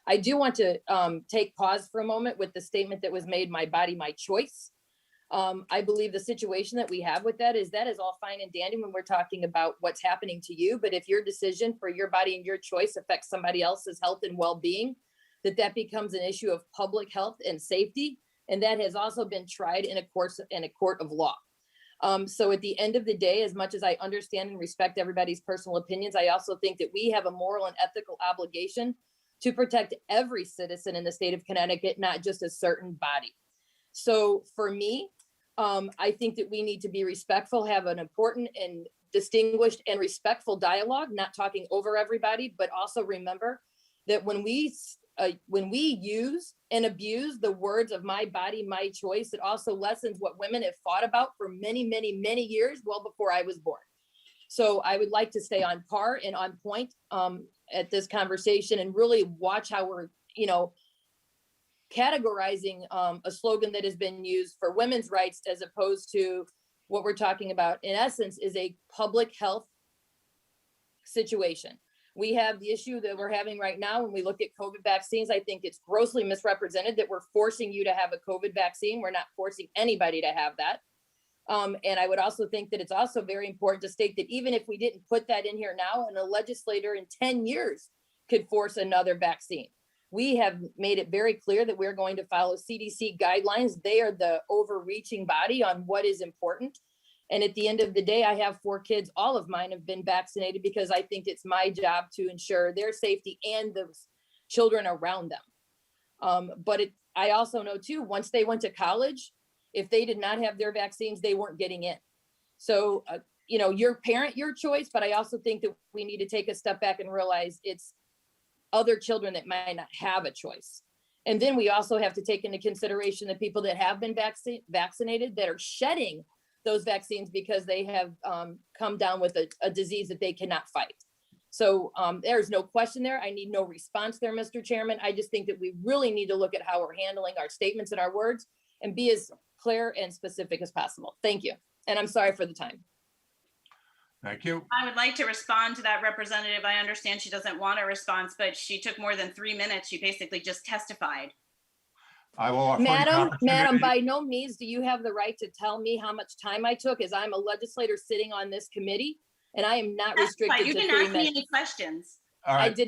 I do want to take pause for a moment with the statement that was made, my body, my choice. I believe the situation that we have with that is all fine and dandy when we're talking about what's happening to you. But if your decision for your body and your choice affects somebody else's health and well-being, that becomes an issue of public health and safety. And that has also been tried in a court of law. So at the end of the day, as much as I understand and respect everybody's personal opinions, I also think that we have a moral and ethical obligation to protect every citizen in the state of Connecticut, not just a certain body. So for me, I think that we need to be respectful, have an important and distinguished and respectful dialogue, not talking over everybody, but also remember that when we use and abuse the words of my body, my choice, it also lessens what women have fought about for many, many, many years, well before I was born. So I would like to stay on par and on point at this conversation and really watch how we're, categorizing a slogan that has been used for women's rights as opposed to what we're talking about, in essence, is a public health situation. We have the issue that we're having right now when we look at COVID vaccines. I think it's grossly misrepresented that we're forcing you to have a COVID vaccine. We're not forcing anybody to have that. And I would also think that it's also very important to state that even if we didn't put that in here now, and a legislator in 10 years could force another vaccine. We have made it very clear that we're going to follow CDC guidelines. They are the overreaching body on what is important. And at the end of the day, I have 4 kids. All of mine have been vaccinated because I think it's my job to ensure their safety and the children around them. But I also know too, once they went to college, if they did not have their vaccines, they weren't getting in. So, your parent, your choice, but I also think that we need to take a step back and realize it's other children that might not have a choice. And then we also have to take into consideration the people that have been vaccinated that are shedding those vaccines because they have come down with a disease that they cannot fight. So there's no question there. I need no response there, Mr. Chairman. I just think that we really need to look at how we're handling our statements and our words and be as clear and specific as possible. Thank you. And I'm sorry for the time. Thank you. I would like to respond to that representative. I understand she doesn't want a response, but she took more than 3 minutes. She basically just testified. I will offer you an Madam, opportunity. by no means do you have the right to tell me how much time I took, as I'm a legislator sitting on this committee, and I am not restricted You to didn't 3 ask me minutes. any questions. All right. I did not.